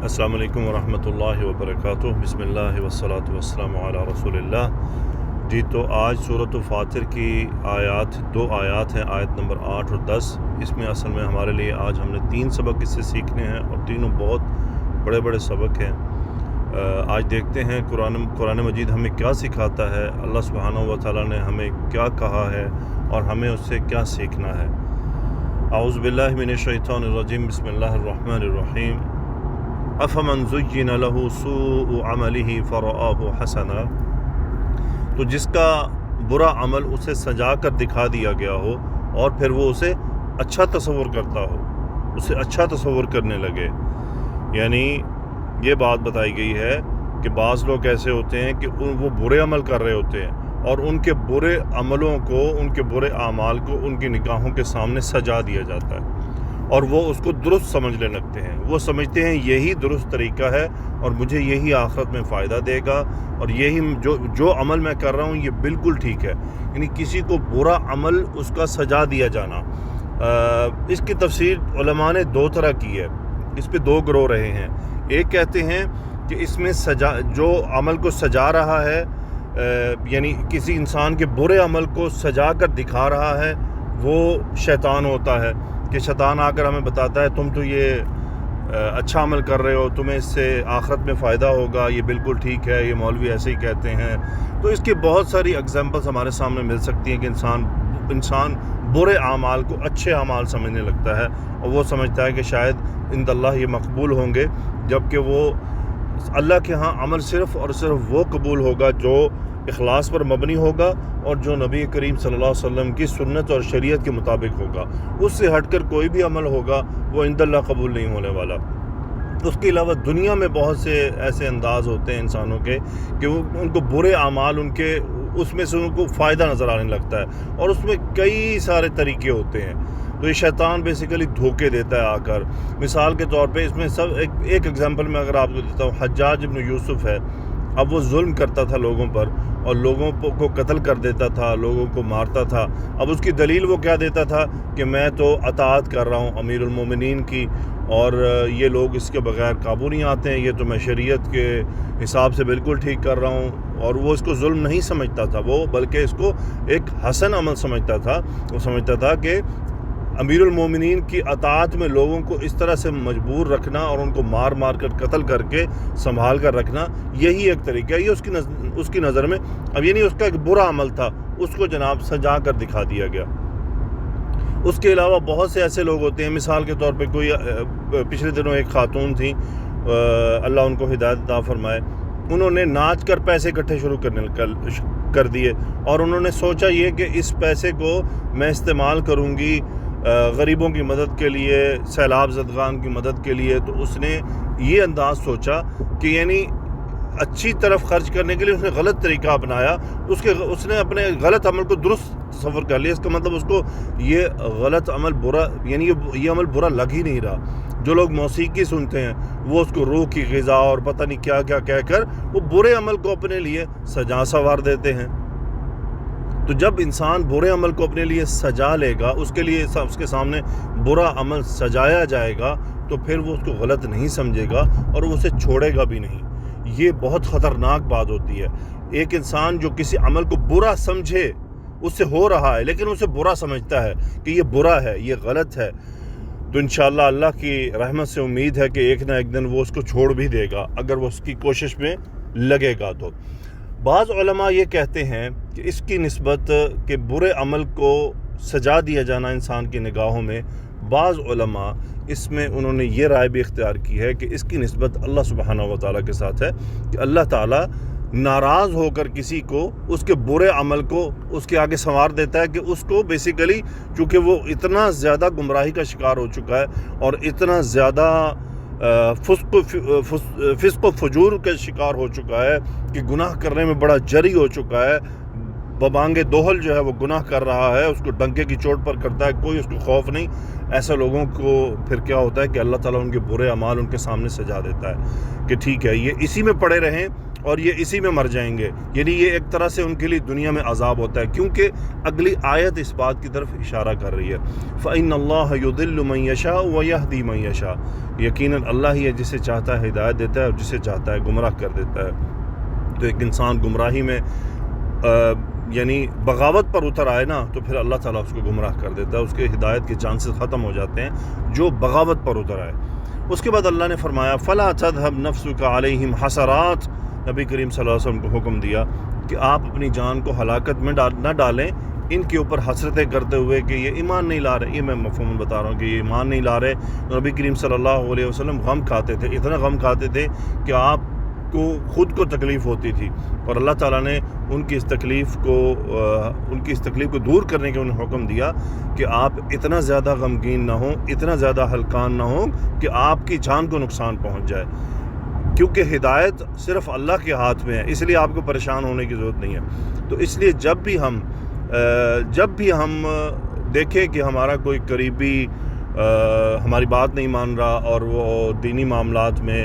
السلام علیکم ورحمۃ اللہ وبرکاتہ۔ بسم اللہ والصلاۃ والسلام علی رسول اللہ۔ جی تو آج سورۃ فاطر کی دو آیات ہیں، آیت نمبر 8 اور 10۔ اس میں اصل میں ہمارے لیے آج ہم نے 3 سبق اس سے سیکھنے ہیں اور تینوں بہت بڑے بڑے سبق ہیں۔ آج دیکھتے ہیں قرآن مجید ہمیں کیا سکھاتا ہے، اللہ سبحانہ و تعالیٰ نے ہمیں کیا کہا ہے اور ہمیں اس سے کیا سیکھنا ہے۔ اعوذ باللہ من الشیطان الرجیم، بسم اللہ الرحمن الرحیم۔ افمن زین لہ سوء عملہ فرآہ حسنا، تو جس کا برا عمل اسے سجا کر دکھا دیا گیا ہو اور پھر وہ اسے اچھا تصور کرتا ہو، اسے اچھا تصور کرنے لگے۔ یعنی یہ بات بتائی گئی ہے کہ بعض لوگ ایسے ہوتے ہیں کہ وہ برے عمل کر رہے ہوتے ہیں اور ان کے برے عملوں کو، ان کے برے اعمال کو ان کی نگاہوں کے سامنے سجا دیا جاتا ہے اور وہ اس کو درست سمجھنے لگتے ہیں۔ وہ سمجھتے ہیں یہی درست طریقہ ہے اور مجھے یہی آخرت میں فائدہ دے گا اور یہی جو عمل میں کر رہا ہوں یہ بالکل ٹھیک ہے۔ یعنی کسی کو برا عمل اس کا سجا دیا جانا۔ اس کی تفسیر علماء نے 2 طرح کی ہے، اس پہ 2 گروہ رہے ہیں۔ ایک کہتے ہیں کہ اس میں جو عمل کو سجا رہا ہے، یعنی کسی انسان کے برے عمل کو سجا کر دکھا رہا ہے، وہ شیطان ہوتا ہے۔ کہ شیطان آ کر ہمیں بتاتا ہے تم تو یہ اچھا عمل کر رہے ہو، تمہیں اس سے آخرت میں فائدہ ہوگا، یہ بالکل ٹھیک ہے، یہ مولوی ایسے ہی کہتے ہیں۔ تو اس کی بہت ساری ایگزامپلس ہمارے سامنے مل سکتی ہیں کہ انسان برے اعمال کو اچھے اعمال سمجھنے لگتا ہے اور وہ سمجھتا ہے کہ شاید عند اللہ یہ مقبول ہوں گے، جبکہ وہ اللہ کے ہاں عمل صرف اور صرف وہ قبول ہوگا جو اخلاص پر مبنی ہوگا اور جو نبی کریم صلی اللہ علیہ وسلم کی سنت اور شریعت کے مطابق ہوگا۔ اس سے ہٹ کر کوئی بھی عمل ہوگا وہ عند اللہ قبول نہیں ہونے والا۔ اس کے علاوہ دنیا میں بہت سے ایسے انداز ہوتے ہیں انسانوں کے کہ ان کو برے اعمال اس میں سے ان کو فائدہ نظر آنے لگتا ہے اور اس میں کئی سارے طریقے ہوتے ہیں۔ تو یہ شیطان بیسیکلی دھوکے دیتا ہے آ کر۔ مثال کے طور پہ اس میں ایک ایگزامپل میں اگر آپ کو دیتا ہوں، حجاج ابن یوسف ہے۔ اب وہ ظلم کرتا تھا لوگوں پر اور لوگوں کو قتل کر دیتا تھا، لوگوں کو مارتا تھا۔ اب اس کی دلیل وہ کیا دیتا تھا کہ میں تو اطاعت کر رہا ہوں امیر المومنین کی اور یہ لوگ اس کے بغیر قابو نہیں آتے ہیں، یہ تو میں شریعت کے حساب سے بالکل ٹھیک کر رہا ہوں۔ اور وہ اس کو ظلم نہیں سمجھتا تھا، وہ بلکہ اس کو ایک حسن عمل سمجھتا تھا۔ وہ سمجھتا تھا کہ امیر المومنین کی اطاعت میں لوگوں کو اس طرح سے مجبور رکھنا اور ان کو مار کر قتل کر کے سنبھال کر رکھنا، یہی ایک طریقہ ہے۔ یہ اس کی نظر میں اب یہ نہیں، اس کا ایک برا عمل تھا، اس کو جناب سجا کر دکھا دیا گیا۔ اس کے علاوہ بہت سے ایسے لوگ ہوتے ہیں، مثال کے طور پہ کوئی پچھلے دنوں ایک خاتون تھیں، اللہ ان کو ہدایت عطا فرمائے، انہوں نے ناچ کر پیسے اکٹھے شروع کر دیے اور انہوں نے سوچا یہ کہ اس پیسے کو میں استعمال کروں گی غریبوں کی مدد کے لیے، سیلاب زدگان کی مدد کے لیے۔ تو اس نے یہ انداز سوچا کہ یعنی اچھی طرف خرچ کرنے کے لیے اس نے غلط طریقہ اپنایا، اس نے اپنے غلط عمل کو درست تصور کر لیا۔ اس کا مطلب اس کو یہ غلط عمل برا، یعنی یہ عمل برا لگ ہی نہیں رہا۔ جو لوگ موسیقی سنتے ہیں وہ اس کو روح کی غذا اور پتہ نہیں کیا کیا کہہ کر وہ برے عمل کو اپنے لیے سجا سنوار دیتے ہیں۔ تو جب انسان برے عمل کو اپنے لیے سجا لے گا، اس کے سامنے برا عمل سجایا جائے گا تو پھر وہ اس کو غلط نہیں سمجھے گا اور وہ اسے چھوڑے گا بھی نہیں۔ یہ بہت خطرناک بات ہوتی ہے۔ ایک انسان جو کسی عمل کو برا سمجھے، اس سے ہو رہا ہے لیکن اسے برا سمجھتا ہے کہ یہ برا ہے، یہ غلط ہے، تو انشاءاللہ اللہ کی رحمت سے امید ہے کہ ایک نہ ایک دن وہ اس کو چھوڑ بھی دے گا اگر وہ اس کی کوشش میں لگے گا۔ تو بعض علماء یہ کہتے ہیں کہ اس کی نسبت کہ برے عمل کو سجا دیا جانا انسان کی نگاہوں میں، بعض علماء اس میں انہوں نے یہ رائے بھی اختیار کی ہے کہ اس کی نسبت اللہ سبحانہ و تعالیٰ کے ساتھ ہے کہ اللہ تعالیٰ ناراض ہو کر کسی کو اس کے برے عمل کو اس کے آگے سنوار دیتا ہے کہ اس کو بیسیکلی چونکہ وہ اتنا زیادہ گمراہی کا شکار ہو چکا ہے اور اتنا زیادہ فسق و فجور کا شکار ہو چکا ہے کہ گناہ کرنے میں بڑا جری ہو چکا ہے، ببانگ دوہل جو ہے وہ گناہ کر رہا ہے، اس کو ڈنکے کی چوٹ پر کرتا ہے، کوئی اس کو خوف نہیں۔ ایسے لوگوں کو پھر کیا ہوتا ہے کہ اللہ تعالیٰ ان کے برے اعمال ان کے سامنے سجا دیتا ہے کہ ٹھیک ہے یہ اسی میں پڑے رہیں اور یہ اسی میں مر جائیں گے. یعنی یہ ایک طرح سے ان کے لیے دنیا میں عذاب ہوتا ہے، کیونکہ اگلی آیت اس بات کی طرف اشارہ کر رہی ہے. فَإِنَّ اللَّهَ يُضِلُّ مَن يَشَاءُ وَيَهْدِي مَن يَشَاءُ. یقیناً اللہ ہی ہے جسے چاہتا ہے ہدایت دیتا ہے اور جسے چاہتا ہے گمراہ کر دیتا ہے. تو ایک انسان گمراہی میں یعنی بغاوت پر اتر آئے نا، تو پھر اللہ تعالیٰ اس کو گمراہ کر دیتا ہے، اس کے ہدایت کے چانسز ختم ہو جاتے ہیں جو بغاوت پر اتر آئے. اس کے بعد اللہ نے فرمایا فَلَا تَذْهَبْ نَفْسُكَ عَلَيْهِمْ حَسَرَاتٍ. نبی کریم صلی اللہ علیہ وسلم کو حکم دیا کہ آپ اپنی جان کو ہلاکت میں نہ ڈالیں ان کے اوپر حسرتیں کرتے ہوئے کہ یہ ایمان نہیں لا رہے. یہ میں مفہوم بتا رہا ہوں کہ یہ ایمان نہیں لا رہے. نبی کریم صلی اللہ علیہ وسلم غم کھاتے تھے، اتنا غم کھاتے تھے کہ آپ کو خود کو تکلیف ہوتی تھی، اور اللہ تعالیٰ نے ان کی اس تکلیف کو دور کرنے کے انہیں حکم دیا کہ آپ اتنا زیادہ غمگین نہ ہوں، اتنا زیادہ ہلکان نہ ہوں کہ آپ کی جان کو نقصان پہنچ جائے، کیونکہ ہدایت صرف اللہ کے ہاتھ میں ہے. اس لیے آپ کو پریشان ہونے کی ضرورت نہیں ہے. تو اس لیے جب بھی ہم دیکھیں کہ ہمارا کوئی قریبی ہماری بات نہیں مان رہا اور وہ دینی معاملات میں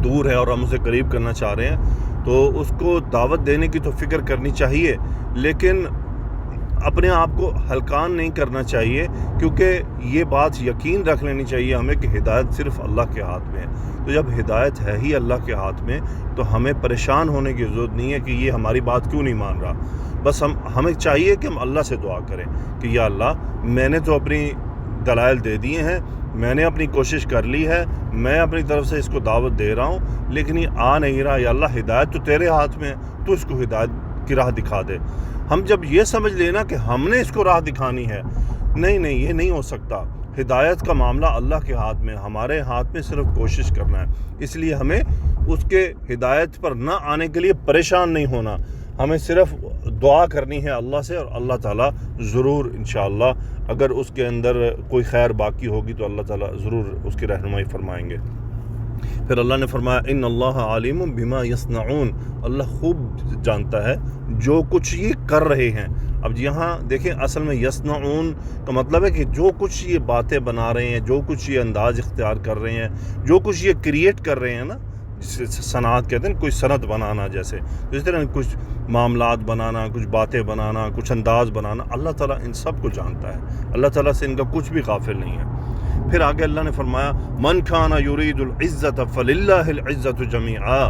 دور ہے اور ہم اسے قریب کرنا چاہ رہے ہیں، تو اس کو دعوت دینے کی تو فکر کرنی چاہیے، لیکن اپنے آپ کو ہلکان نہیں کرنا چاہیے، کیونکہ یہ بات یقین رکھ لینی چاہیے ہمیں کہ ہدایت صرف اللہ کے ہاتھ میں ہے. تو جب ہدایت ہے ہی اللہ کے ہاتھ میں، تو ہمیں پریشان ہونے کی ضرورت نہیں ہے کہ یہ ہماری بات کیوں نہیں مان رہا. بس ہمیں چاہیے کہ ہم اللہ سے دعا کریں کہ یا اللہ، میں نے تو اپنی دلائل دے دیے ہیں، میں نے اپنی کوشش کر لی ہے، میں اپنی طرف سے اس کو دعوت دے رہا ہوں، لیکن یہ آ نہیں رہا. یا اللہ، ہدایت تو تیرے ہاتھ میں ہے، تو اس کو ہدایت کی راہ دکھا دے. ہم جب یہ سمجھ لینا کہ ہم نے اس کو راہ دکھانی ہے، نہیں، یہ نہیں ہو سکتا. ہدایت کا معاملہ اللہ کے ہاتھ میں، ہمارے ہاتھ میں صرف کوشش کرنا ہے. اس لیے ہمیں اس کے ہدایت پر نہ آنے کے لیے پریشان نہیں ہونا، ہمیں صرف دعا کرنی ہے اللہ سے، اور اللہ تعالیٰ ضرور انشاءاللہ اگر اس کے اندر کوئی خیر باقی ہوگی تو اللہ تعالیٰ ضرور اس کی رہنمائی فرمائیں گے. پھر اللہ نے فرمایا ان اللہ علیم بما یصنعون. اللہ خوب جانتا ہے جو کچھ یہ کر رہے ہیں. اب یہاں دیکھیں، اصل میں یصنعون کا مطلب ہے کہ جو کچھ یہ باتیں بنا رہے ہیں، جو کچھ یہ انداز اختیار کر رہے ہیں، جو کچھ یہ کریٹ کر رہے ہیں نا، جسے صنعت کہتے ہیں، کوئی صنعت بنانا، جیسے جس طرح کچھ معاملات بنانا، کچھ باتیں بنانا، کچھ انداز بنانا، اللہ تعالیٰ ان سب کو جانتا ہے. اللہ تعالیٰ سے ان کا کچھ بھی غافل نہیں ہے. پھر آگے اللہ نے فرمایا من کان یرید العزت فللہ العزت جمیعا،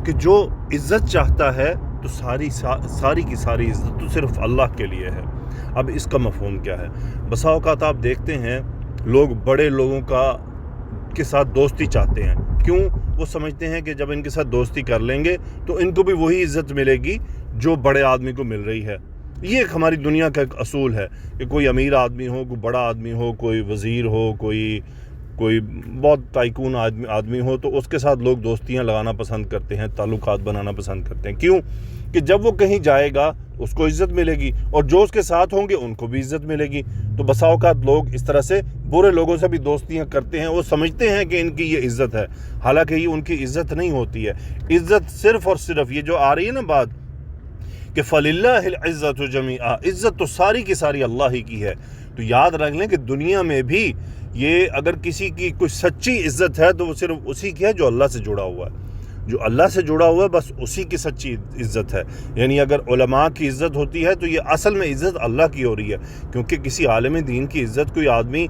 کہ جو عزت چاہتا ہے تو ساری کی ساری عزت تو صرف اللہ کے لیے ہے. اب اس کا مفہوم کیا ہے؟ بسا اوقات آپ دیکھتے ہیں لوگ بڑے لوگوں کے ساتھ دوستی چاہتے ہیں. کیوں؟ وہ سمجھتے ہیں کہ جب ان کے ساتھ دوستی کر لیں گے تو ان کو بھی وہی عزت ملے گی جو بڑے آدمی کو مل رہی ہے. یہ ایک ہماری دنیا کا ایک اصول ہے کہ کوئی امیر آدمی ہو، کوئی بڑا آدمی ہو، کوئی وزیر ہو، کوئی بہت تائکون آدمی ہو، تو اس کے ساتھ لوگ دوستیاں لگانا پسند کرتے ہیں، تعلقات بنانا پسند کرتے ہیں. کیوں؟ کہ جب وہ کہیں جائے گا اس کو عزت ملے گی، اور جو اس کے ساتھ ہوں گے ان کو بھی عزت ملے گی. تو بسا اوقات لوگ اس طرح سے برے لوگوں سے بھی دوستیاں کرتے ہیں. وہ سمجھتے ہیں کہ ان کی یہ عزت ہے، حالانکہ یہ ان کی عزت نہیں ہوتی ہے. عزت صرف اور صرف یہ جو آ رہی ہے نا بات کہ فَلِلَّهِ الْعِزَّةُ جَمِيعًا، عزت تو ساری کی ساری اللہ ہی کی ہے. تو یاد رکھ لیں کہ دنیا میں بھی یہ اگر کسی کی کوئی سچی عزت ہے تو وہ صرف اسی کی ہے جو اللہ سے جڑا ہوا ہے. جو اللہ سے جڑا ہوا ہے بس اسی کی سچی عزت ہے. یعنی اگر علماء کی عزت ہوتی ہے تو یہ اصل میں عزت اللہ کی ہو رہی ہے، کیونکہ کسی عالم دین کی عزت کوئی آدمی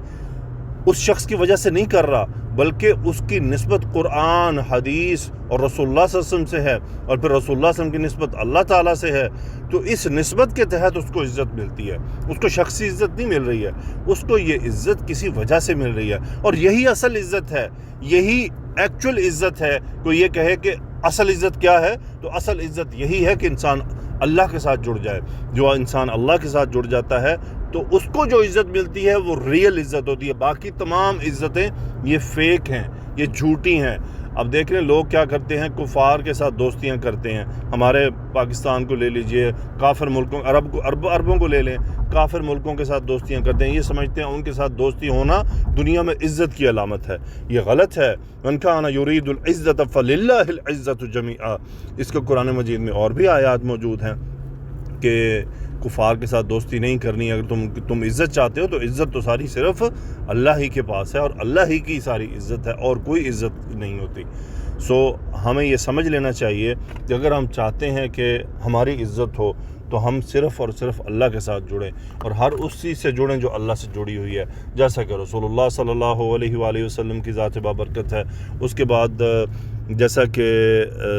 اس شخص کی وجہ سے نہیں کر رہا، بلکہ اس کی نسبت قرآن، حدیث اور رسول اللہ صلی اللہ علیہ وسلم سے ہے، اور پھر رسول اللہ صلی اللہ علیہ وسلم کی نسبت اللہ تعالیٰ سے ہے. تو اس نسبت کے تحت اس کو عزت ملتی ہے. اس کو شخصی عزت نہیں مل رہی ہے، اس کو یہ عزت کسی وجہ سے مل رہی ہے. اور یہی اصل عزت ہے، یہی ایکچول عزت ہے. کوئی یہ کہے کہ اصل عزت کیا ہے، تو اصل عزت یہی ہے کہ انسان اللہ کے ساتھ جڑ جائے. جو انسان اللہ کے ساتھ جڑ جاتا ہے تو اس کو جو عزت ملتی ہے وہ ریئل عزت ہوتی ہے. باقی تمام عزتیں یہ فیک ہیں، یہ جھوٹی ہیں. اب دیکھ لیں لوگ کیا کرتے ہیں، کفار کے ساتھ دوستیاں کرتے ہیں. ہمارے پاکستان کو لے لیجئے، کافر ملکوں عربوں کو لے لیں، کافر ملکوں کے ساتھ دوستیاں کرتے ہیں. یہ سمجھتے ہیں ان کے ساتھ دوستی ہونا دنیا میں عزت کی علامت ہے. یہ غلط ہے. من کان یرید العزت فللہ العزت جمیعا. اس کو قرآن مجید میں اور بھی آیات موجود ہیں کہ کفار کے ساتھ دوستی نہیں کرنی. اگر تم عزت چاہتے ہو تو عزت تو ساری صرف اللہ ہی کے پاس ہے اور اللہ ہی کی ساری عزت ہے اور کوئی عزت نہیں ہوتی. ہمیں یہ سمجھ لینا چاہیے کہ اگر ہم چاہتے ہیں کہ ہماری عزت ہو تو ہم صرف اور صرف اللہ کے ساتھ جڑیں اور ہر اس چیز سے جڑیں جو اللہ سے جڑی ہوئی ہے, جیسا کہ رسول اللہ صلی اللہ علیہ وآلہ وسلم کی ذات بابرکت ہے. اس کے بعد جیسا کہ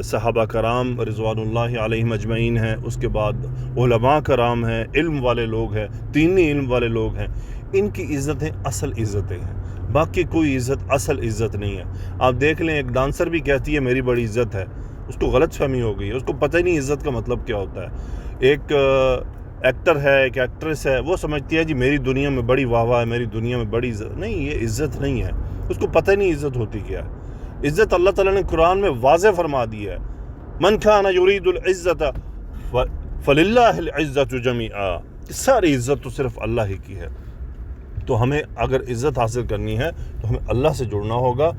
صحابہ کرام رضوان اللہ علیہم اجمعین ہیں, اس کے بعد علماء کرام ہیں, علم والے لوگ ہیں, دینی علم والے لوگ ہیں, ان کی عزتیں اصل عزتیں ہیں, باقی کوئی عزت اصل عزت نہیں ہے. آپ دیکھ لیں ایک ڈانسر بھی کہتی ہے میری بڑی عزت ہے, اس کو غلط فہمی ہو گئی ہے, اس کو پتہ ہی نہیں عزت کا مطلب کیا ہوتا ہے. ایک ایکٹر ہے, ایک ایکٹریس ہے, وہ سمجھتی ہے جی میری دنیا میں بڑی واہ واہ ہے, میری دنیا میں بڑی عزت. نہیں, یہ عزت نہیں ہے, اس کو پتہ ہی نہیں عزت ہوتی کیا ہے. عزت اللہ تعالیٰ نے قرآن میں واضح فرما دی ہے, من کان یرید العزت فللہ العزت جمیعا, ساری عزت تو صرف اللہ ہی کی ہے. تو ہمیں اگر عزت حاصل کرنی ہے تو ہمیں اللہ سے جڑنا ہوگا,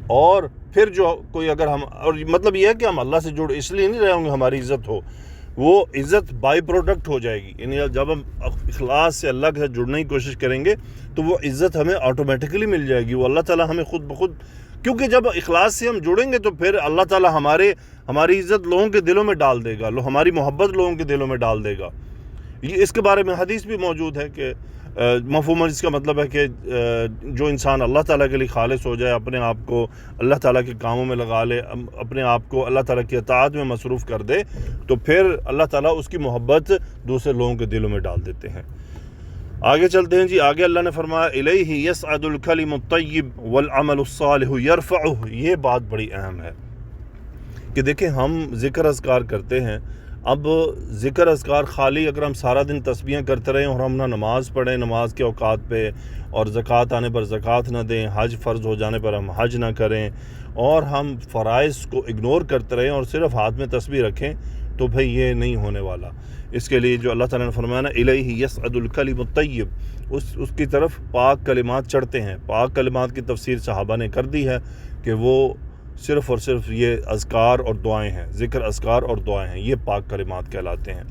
اور پھر جو کوئی اگر ہم, اور مطلب یہ ہے کہ ہم اللہ سے جڑ اس لیے نہیں رہے ہوں گے ہماری عزت ہو, وہ عزت بائی پروڈکٹ ہو جائے گی. یعنی جب ہم اخلاص سے اللہ کے ساتھ جڑنے کی کوشش کریں گے تو وہ عزت ہمیں آٹومیٹکلی مل جائے گی, وہ اللہ تعالیٰ ہمیں خود بخود, کیونکہ جب اخلاص سے ہم جڑیں گے تو پھر اللہ تعالیٰ ہماری عزت لوگوں کے دلوں میں ڈال دے گا, ہماری محبت لوگوں کے دلوں میں ڈال دے گا. یہ اس کے بارے میں حدیث بھی موجود ہے کہ مفہوم اس کا مطلب ہے کہ جو انسان اللہ تعالیٰ کے لیے خالص ہو جائے, اپنے آپ کو اللہ تعالیٰ کے کاموں میں لگا لے, اپنے آپ کو اللہ تعالیٰ کی اطاعت میں مصروف کر دے, تو پھر اللہ تعالیٰ اس کی محبت دوسرے لوگوں کے دلوں میں ڈال دیتے ہیں. آگے چلتے ہیں جی. آگے اللہ نے فرمایا الیہ یصعد الکلم الطیب والعمل الصالح یرفعہ. یہ بات بڑی اہم ہے کہ دیکھیں ہم ذکر اذکار کرتے ہیں. اب ذکر اذکار خالی اگر ہم سارا دن تسبیحیں کرتے رہیں اور ہم نہ نماز پڑھیں نماز کے اوقات پہ, اور زکوٰۃ آنے پر زکوٰۃ نہ دیں, حج فرض ہو جانے پر ہم حج نہ کریں, اور ہم فرائض کو اگنور کرتے رہیں اور صرف ہاتھ میں تسبیح رکھیں, تو بھئی یہ نہیں ہونے والا. اس کے لیے جو اللہ تعالیٰ نے فرمایا نا الیہ یصعد الکلم الطیب, اس کی طرف پاک کلمات چڑھتے ہیں. پاک کلمات کی تفسیر صحابہ نے کر دی ہے کہ وہ صرف اور صرف یہ اذکار اور دعائیں ہیں, ذکر اذکار اور دعائیں ہیں, یہ پاک کلمات کہلاتے ہیں.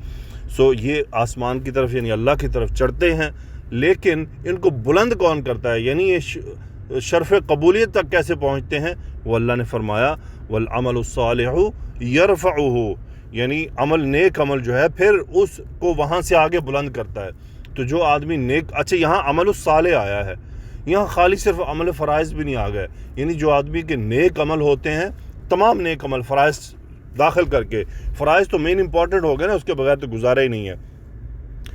یہ آسمان کی طرف یعنی اللہ کی طرف چڑھتے ہیں, لیکن ان کو بلند کون کرتا ہے, یعنی یہ شرف قبولیت تک کیسے پہنچتے ہیں؟ وہ اللہ نے فرمایا والعمل الصالح یرفعہ, یعنی عمل نیک عمل جو ہے پھر اس کو وہاں سے آگے بلند کرتا ہے. تو جو آدمی نیک, اچھا یہاں عمل الصالح آیا ہے, یہاں خالی صرف عمل فرائض بھی نہیں آ گئے, یعنی جو آدمی کے نیک عمل ہوتے ہیں, تمام نیک عمل فرائض داخل کر کے, فرائض تو مین امپورٹنٹ ہو گئے نا, اس کے بغیر تو گزارا ہی نہیں ہے,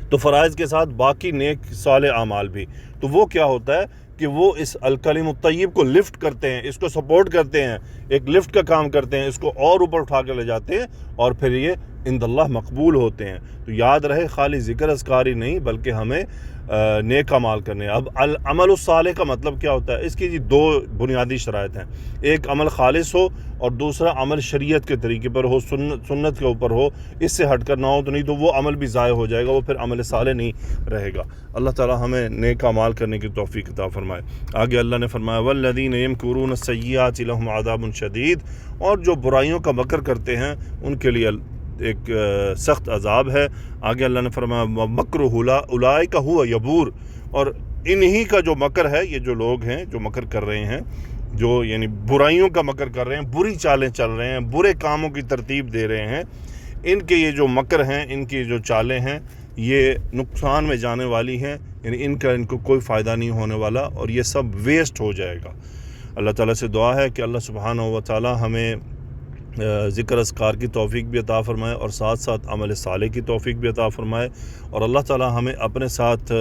تو فرائض کے ساتھ باقی نیک صالح اعمال بھی. تو وہ کیا ہوتا ہے کہ وہ اس الکلم الطیب کو لفٹ کرتے ہیں, اس کو سپورٹ کرتے ہیں, ایک لفٹ کا کام کرتے ہیں, اس کو اور اوپر اٹھا کے لے جاتے ہیں, اور پھر یہ عند اللہ مقبول ہوتے ہیں. تو یاد رہے خالی ذکر اذکار ہی نہیں بلکہ ہمیں نیک اعمال کرنے. اب العمل الصالح کا مطلب کیا ہوتا ہے؟ اس کی دو بنیادی شرائط ہیں. ایک عمل خالص ہو, اور دوسرا عمل شریعت کے طریقے پر ہو, سنت کے اوپر ہو, اس سے ہٹ کر نہ ہو, تو نہیں تو وہ عمل بھی ضائع ہو جائے گا, وہ پھر عمل صالح نہیں رہے گا. اللہ تعالی ہمیں نیک اعمال کرنے کی توفیق عطا فرمائے. آگے اللہ نے فرمایا والذین یمکرون السیئات لهم عذاب شدید, اور جو برائیوں کا مکر کرتے ہیں ان کے لیے ایک سخت عذاب ہے. آگے اللہ نے فرمایا مکر اولئک هو یبور, اور انہی کا جو مکر ہے, یہ جو لوگ ہیں جو مکر کر رہے ہیں, جو یعنی برائیوں کا مکر کر رہے ہیں, بری چالیں چل رہے ہیں, برے کاموں کی ترتیب دے رہے ہیں, ان کے یہ جو مکر ہیں, ان کی جو چالیں ہیں, یہ نقصان میں جانے والی ہیں, یعنی ان کو کوئی فائدہ نہیں ہونے والا, اور یہ سب ویسٹ ہو جائے گا. اللہ تعالیٰ سے دعا ہے کہ اللہ سبحانہ و تعالیٰ ہمیں ذکر اذکار کی توفیق بھی عطا فرمائے, اور ساتھ ساتھ عمل صالح کی توفیق بھی عطا فرمائے, اور اللہ تعالیٰ ہمیں اپنے ساتھ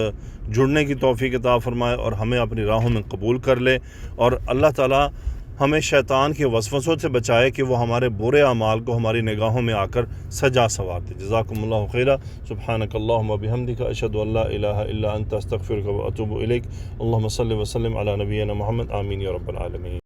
جڑنے کی توفیق عطا فرمائے, اور ہمیں اپنی راہوں میں قبول کر لے, اور اللہ تعالیٰ ہمیں شیطان کے وسوسوں سے بچائے کہ وہ ہمارے برے اعمال کو ہماری نگاہوں میں آ کر سجا سنوار دے. جزاکم اللہ خیرا. سبحانک اللہم و بحمدک, اشہد ان لا الہ الا انت, استغفرک و اتوب الیک. اللہم صلی وسلم علی نبینا محمد. آمین یا رب العالمین.